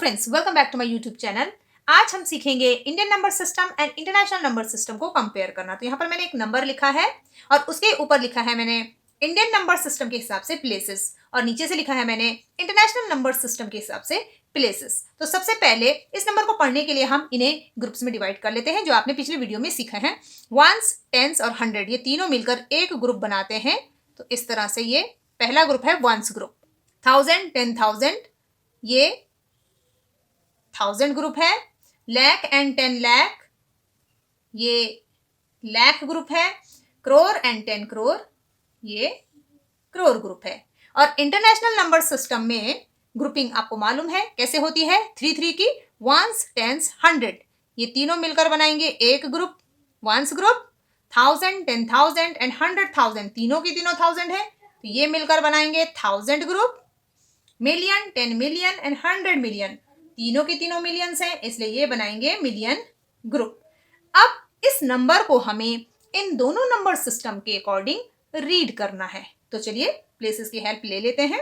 Friends, welcome back to my YouTube channel. आज हम सीखेंगे Indian number system and international number system को compare करना। तो यहाँ पर मैंने एक नंबर लिखा है और उसके ऊपर लिखा है मैंने इंडियन नंबर सिस्टम के हिसाब से प्लेसेस, और नीचे से लिखा है मैंने इंटरनेशनल नंबर सिस्टम के हिसाब से प्लेसेस। तो सबसे पहले इस नंबर को पढ़ने के लिए हम इन्हें ग्रुप्स में डिवाइड कर लेते हैं, जो आपने पिछले वीडियो में सीखा है। वंस, टेंस और 100 ये तीनों मिलकर एक ग्रुप बनाते हैं। तो इस तरह से ये पहला ग्रुप है वंस ग्रुप। 1000, 10,000 ये 1000 ग्रुप है। लाख एंड 10 लाख ये लाख ग्रुप है। करोड़ एंड 10 करोड़ ये करोड़ ग्रुप है। और इंटरनेशनल नंबर सिस्टम में ग्रुपिंग आपको मालूम है कैसे होती है, 3 की वंस, टेंस, 100 ये तीनों मिलकर बनाएंगे एक ग्रुप, वंस ग्रुप। 1000, 10,000 एंड 100,000 तीनों की तीनों 1000 है, तो ये मिलकर बनाएंगे 1000 group. Million, 10 million and 100 million तीनों की तीनों मिलियंस हैं, इसलिए ये बनाएंगे मिलियन ग्रुप। अब इस नंबर को हमें इन दोनों नंबर सिस्टम के अकॉर्डिंग रीड करना है। तो चलिए प्लेसेस की हेल्प ले लेते हैं।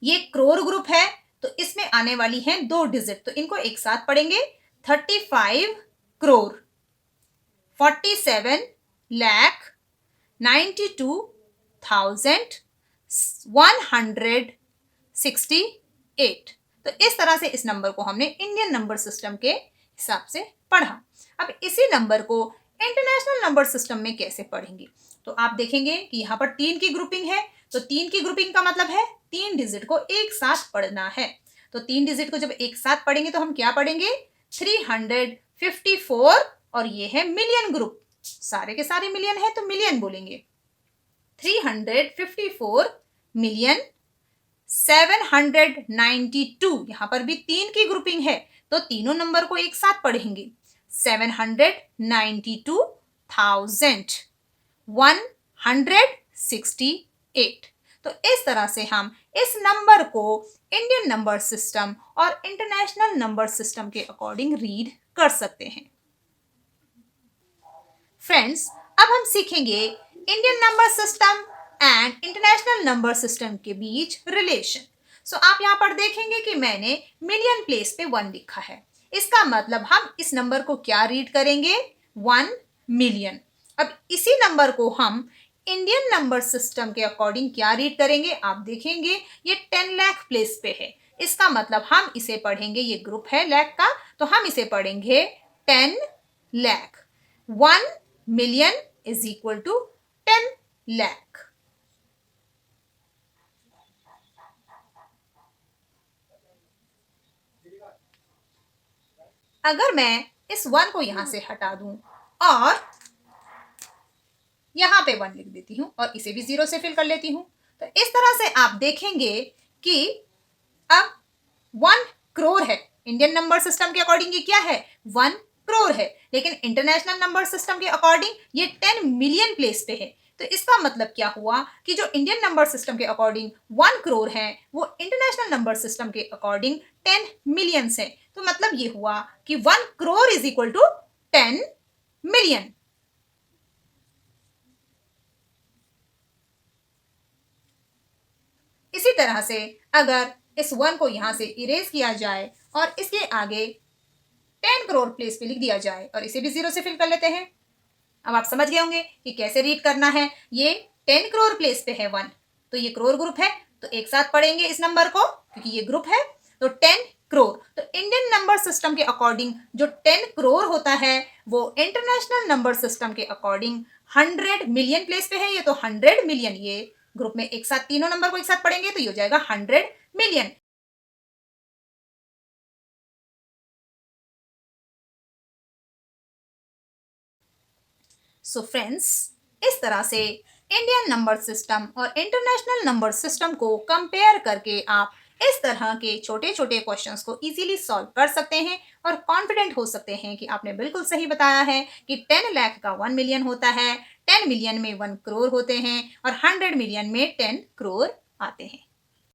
ये करोड़ ग्रुप है, तो इसमें आने वाली हैं 2 डिजिट, तो इनको एक साथ पढ़ेंगे। 35 करोड़, 47 लाख, 92,168। तो इस तरह से इस नंबर को हमने इंडियन नंबर सिस्टम के हिसाब से पढ़ा। अब इसी नंबर को इंटरनेशनल नंबर सिस्टम में कैसे पढ़ेंगे, तो आप देखेंगे कि यहाँ पर 3 की ग्रुपिंग है। तो 3 की ग्रुपिंग का मतलब है 3 डिजिट को एक साथ पढ़ना है। तो 3 डिजिट को जब एक साथ पढ़ेंगे तो हम क्या पढ़ेंगे, 354, और ये है मिलियन ग्रुप। सारे के सारे मिलियन है तो मिलियन बोलेंगे। 354 मिलियन। 792, यहां पर भी 3 की ग्रुपिंग है, तो तीनों नंबर को एक साथ पढ़ेंगे। 792,168। तो इस तरह से हम इस नंबर को इंडियन नंबर सिस्टम और इंटरनेशनल नंबर सिस्टम के अकॉर्डिंग रीड कर सकते हैं। फ्रेंड्स, अब हम सीखेंगे Indian number system and international number system के बीच रिलेशन। सो आप यहां पर देखेंगे कि मैंने मिलियन प्लेस पे 1 लिखा है। इसका मतलब हम इस नंबर को क्या रीड करेंगे, 1 मिलियन। अब इसी नंबर को हम इंडियन नंबर सिस्टम के अकॉर्डिंग क्या रीड करेंगे, आप देखेंगे ये 10 लाख प्लेस पे है। इसका मतलब हम इसे पढ़ेंगे, ये ग्रुप है लाख का, तो हम इसे पढ़ेंगे 10 lakh. 1 million is equal to 10 lakh. अगर मैं इस 1 को यहां से हटा दूं और यहां पे 1 लिख देती हूं और इसे भी 0 से फिल कर लेती हूं, तो इस तरह से आप देखेंगे कि अब 1 करोड़ है। इंडियन नंबर सिस्टम के अकॉर्डिंग ये क्या है, 1 करोड़ है, लेकिन इंटरनेशनल नंबर सिस्टम के अकॉर्डिंग ये 10 मिलियन प्लेस पे है। तो इसका मतलब क्या हुआ कि जो इंडियन नंबर सिस्टम के अकॉर्डिंग 1 करोड़ है, वो इंटरनेशनल नंबर सिस्टम के अकॉर्डिंग 10 मिलियंस है। तो मतलब ये हुआ कि 1 crore is equal to 10 million. इसी तरह से अगर इस 1 को यहां से इरेज किया जाए और इसके आगे 10 करोड़ प्लेस पे लिख दिया जाए और इसे भी 0 से फिल कर लेते हैं। अब आप समझ गए होंगे कि कैसे रीड करना है। ये 10 करोड़ प्लेस पे है 1, तो ये करोड़ ग्रुप है, तो एक साथ पढ़ेंगे इस नंबर को क्योंकि ये ग्रुप है। तो 10 करोड़, तो इंडियन नंबर सिस्टम के अकॉर्डिंग जो 10 करोड़ होता है वो इंटरनेशनल नंबर सिस्टम के अकॉर्डिंग 100 मिलियन प्लेस पे है। ये तो 100 मिलियन, ये ग्रुप में एक साथ तीनों नंबर को एक साथ पढ़ेंगे तो ये हो जाएगा 100 मिलियन। सो फ्रेंड्स, इस तरह से इंडियन नंबर सिस्टम और इंटरनेशनल नंबर सिस्टम को कंपेयर करके आप इस तरह के छोटे छोटे क्वेश्चंस को इजीली सॉल्व कर सकते हैं और कॉन्फिडेंट हो सकते हैं कि आपने बिल्कुल सही बताया है कि 10 लाख का 1 मिलियन होता है, 10 मिलियन में 1 करोड़ होते हैं और 100 मिलियन में 10 करोड़ आते हैं।